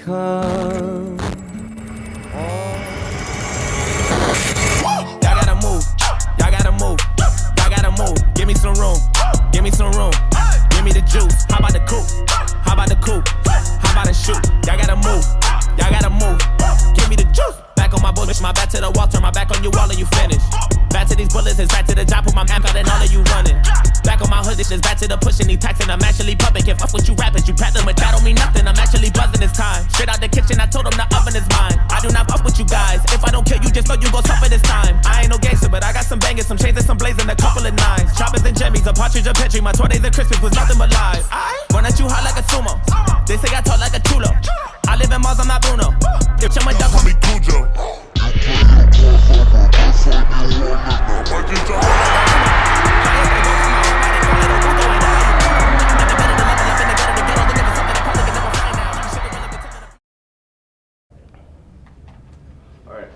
come. Y'all gotta move, y'all gotta move, y'all gotta move. Give me some room, give me some room. Give me the juice. How about the coupe? How about the coupe? How about the shoot? Y'all gotta move, y'all gotta move. Give me the juice. Back on my bullets, my back to the wall, turn my back on you, all of you finished. Back to these bullets, it's back to the job, put my map out and all of you running. Back on my hood, this is back to the pushing, these taxing, I'm actually pumping. Can't fuck with you rappers, you pat them, but that don't mean nothing. I'm actually buzzing this time. Straight out the kitchen, I told them the oven is mine. I do not fuck with you guys. If I don't kill you, just know you gon' suffer this time. I ain't no gangster, but I got some bangers, some shades and some blazing, a couple of nines. Choppers and jimmies, a partridge, a petri. My 20s and Christmas was nothing but lies. Run at you hot like a sumo. They say I talk like a chulo. I live in Mars, I'm not Bruno. If I'm a duck, call me Cujo. Alright,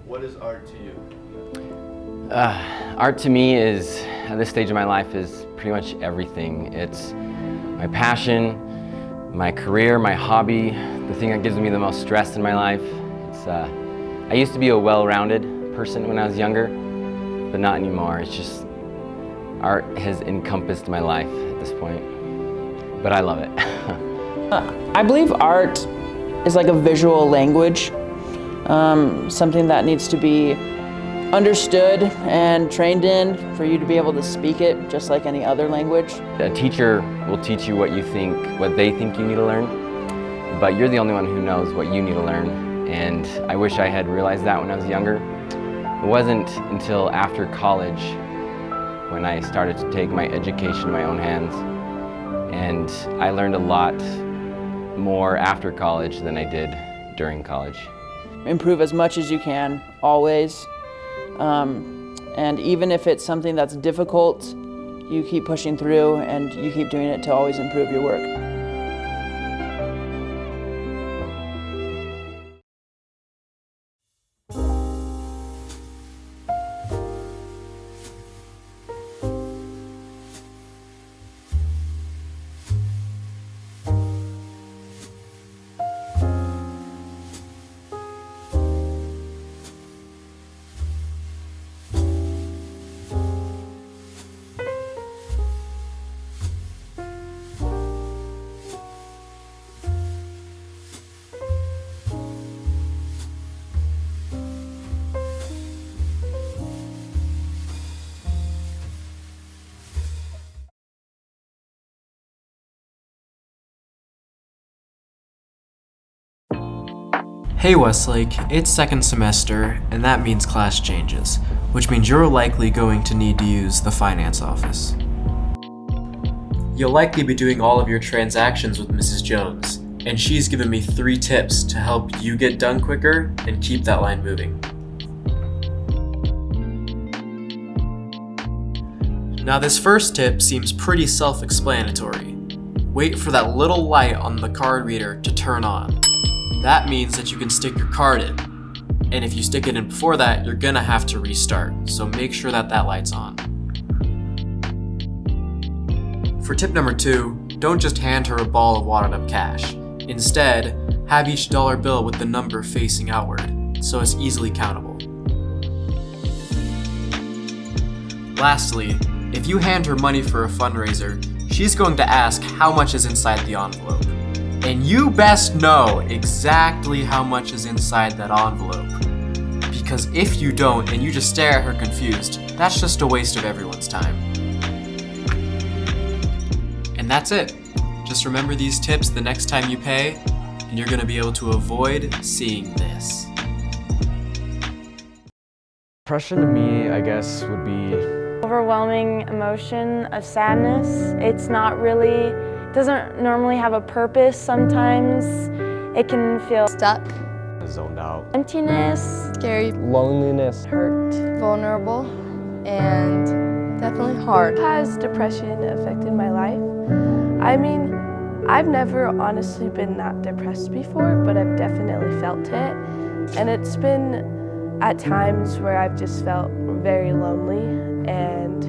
what is art to you? Art to me is, at this stage of my life, is pretty much everything. It's my passion, my career, my hobby, the thing that gives me the most stress in my life. I used to be a well-rounded person when I was younger, but not anymore. It's just, art has encompassed my life at this point, but I love it. I believe art is like a visual language, something that needs to be understood and trained in for you to be able to speak it just like any other language. A teacher will teach you what they think you need to learn, but you're the only one who knows what you need to learn. And I wish I had realized that when I was younger. It wasn't until after college when I started to take my education in my own hands. And I learned a lot more after college than I did during college. Improve as much as you can, always. And even if it's something that's difficult, you keep pushing through and you keep doing it to always improve your work. Hey Westlake, it's second semester, and that means class changes, which means you're likely going to need to use the finance office. You'll likely be doing all of your transactions with Mrs. Jones, and she's given me 3 tips to help you get done quicker and keep that line moving. Now this first tip seems pretty self-explanatory. Wait for that little light on the card reader to turn on. That means that you can stick your card in. And if you stick it in before that, you're gonna have to restart. So make sure that that light's on. For tip number 2, don't just hand her a ball of wadded up cash. Instead, have each dollar bill with the number facing outward, so it's easily countable. Lastly, if you hand her money for a fundraiser, she's going to ask how much is inside the envelope. And you best know exactly how much is inside that envelope. Because if you don't and you just stare at her confused, that's just a waste of everyone's time. And that's it. Just remember these tips the next time you pay, and you're going to be able to avoid seeing this. Depression to me, I guess, would be overwhelming emotion of sadness. It's not really, doesn't normally have a purpose. Sometimes it can feel stuck, zoned out, emptiness, scary, loneliness, hurt, vulnerable, and definitely hard. Has depression affected my life? I mean, I've never honestly been that depressed before, but I've definitely felt it. And it's been at times where I've just felt very lonely and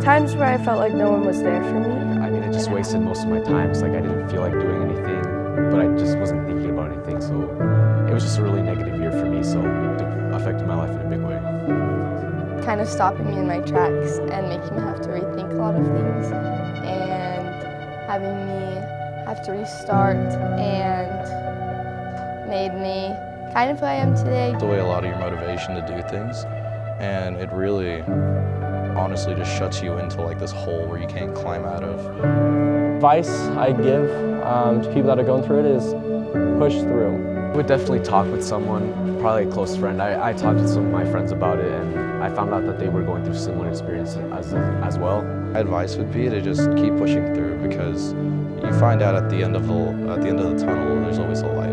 times where I felt like no one was there for me. I mean, it just wasted most of my time. It's like I didn't feel like doing anything. but I just wasn't thinking about anything. So it was just a really negative year for me. So it affected my life in a big way. Kind of stopping me in my tracks and making me have to rethink a lot of things and having me have to restart and made me kind of who I am today. Took away a lot of your motivation to do things, and it really honestly just shuts you into like this hole where you can't climb out of. Advice I give to people that are going through it is push through. I would definitely talk with someone, probably a close friend. I talked to some of my friends about it, and I found out that they were going through similar experiences as well. My advice would be to just keep pushing through, because you find out at the end of the tunnel there's always a light.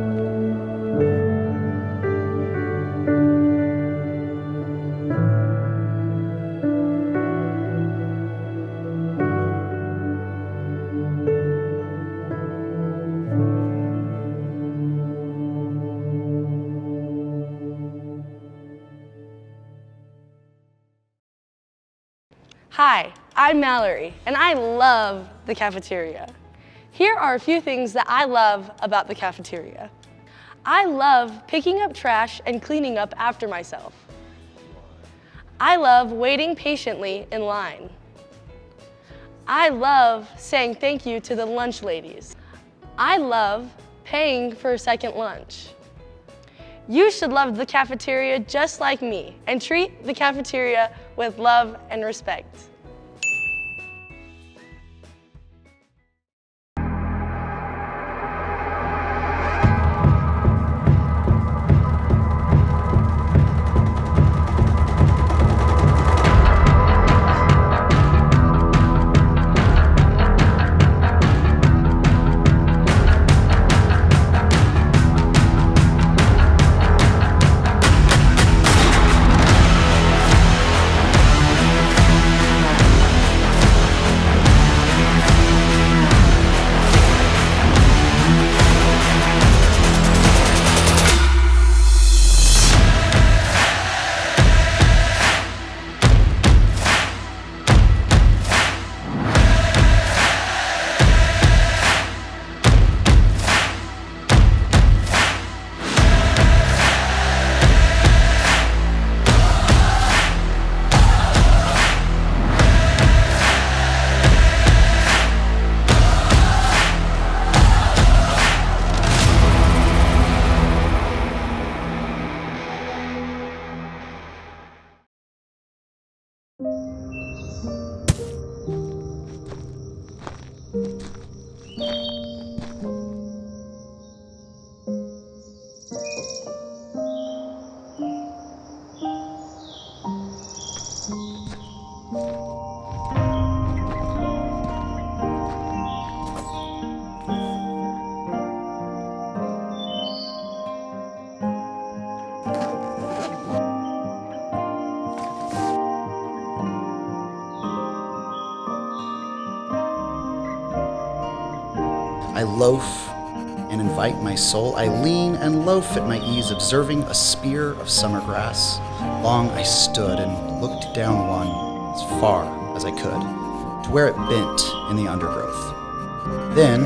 Hi, I'm Mallory, and I love the cafeteria. Here are a few things that I love about the cafeteria. I love picking up trash and cleaning up after myself. I love waiting patiently in line. I love saying thank you to the lunch ladies. I love paying for a second lunch. You should love the cafeteria just like me and treat the cafeteria with love and respect. I loaf and invite my soul. I lean and loaf at my ease, observing a spear of summer grass. Long I stood and looked down one as far as I could, to where it bent in the undergrowth. Then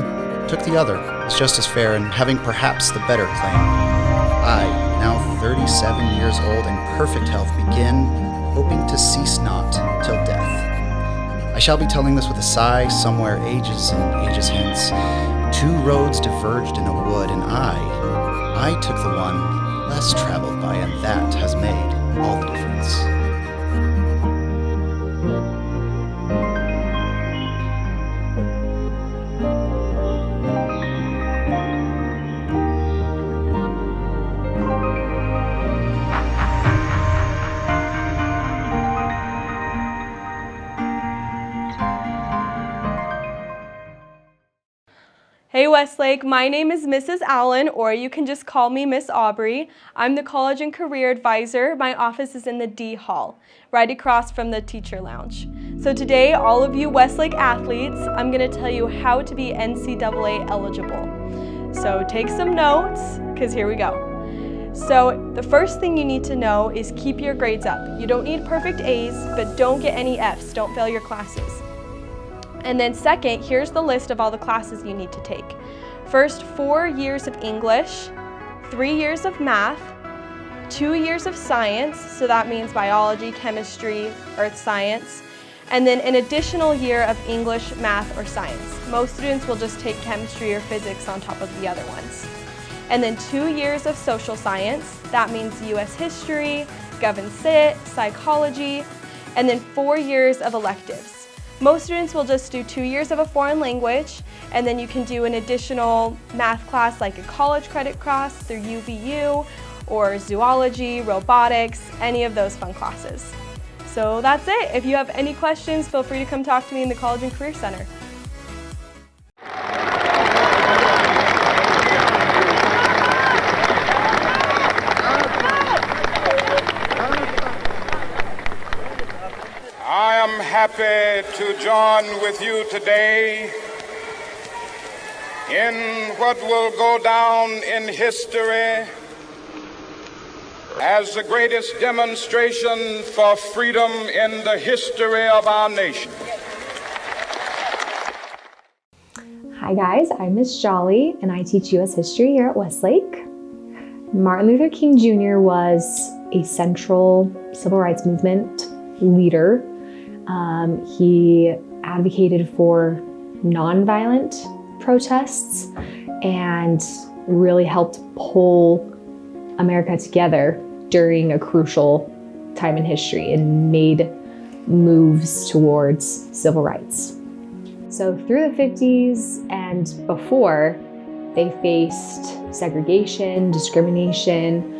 took the other, as just as fair, and having perhaps the better claim. I, now 37 years old, in perfect health, begin, hoping to cease not till death. I shall be telling this with a sigh, somewhere ages and ages hence. 2 roads diverged in a wood, and I took the one less traveled by, and that has made all the difference. Hey Westlake, my name is Mrs. Allen, or you can just call me Miss Aubrey. I'm the College and Career Advisor. My office is in the D Hall, right across from the Teacher Lounge. So today, all of you Westlake athletes, I'm gonna tell you how to be NCAA eligible. So take some notes, because here we go. So the first thing you need to know is keep your grades up. You don't need perfect A's, but don't get any F's. Don't fail your classes. And then second, here's the list of all the classes you need to take. First, 4 years of English, 3 years of math, 2 years of science, so that means biology, chemistry, earth science, and then an additional year of English, math, or science. Most students will just take chemistry or physics on top of the other ones. And then 2 years of social science, that means US history, Gov and Cit, psychology, and then 4 years of electives. Most students will just do 2 years of a foreign language, and then you can do an additional math class like a college credit class through UVU, or zoology, robotics, any of those fun classes. So that's it. If you have any questions, feel free to come talk to me in the College and Career Center. I am happy to join with you today in what will go down in history as the greatest demonstration for freedom in the history of our nation. Hi guys, I'm Miss Jolly and I teach US history here at Westlake. Martin Luther King Jr. was a central civil rights movement leader. He advocated for nonviolent protests and really helped pull America together during a crucial time in history and made moves towards civil rights. So through the 50s and before, they faced segregation, discrimination.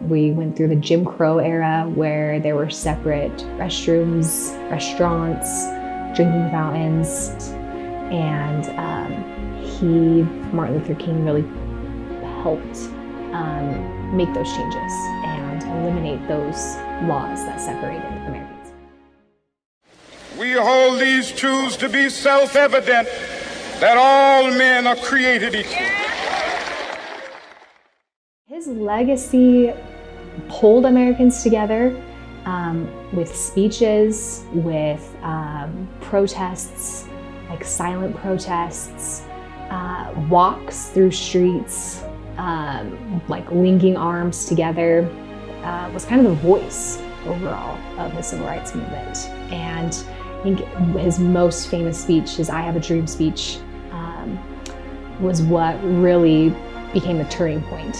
We went through the Jim Crow era where there were separate restrooms, restaurants, drinking fountains, and Martin Luther King really helped make those changes and eliminate those laws that separated Americans. We hold these truths to be self-evident, that all men are created equal. His legacy pulled Americans together with speeches, with protests, like silent protests, walks through streets, like linking arms together, was kind of the voice overall of the civil rights movement. And I think his most famous speech, his I Have a Dream speech, was what really became the turning point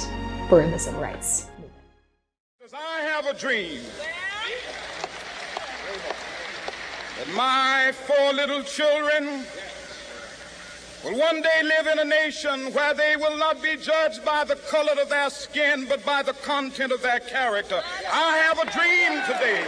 for the civil rights movement. Because I have a dream that my 4 little children will one day live in a nation where they will not be judged by the color of their skin, but by the content of their character. I have a dream today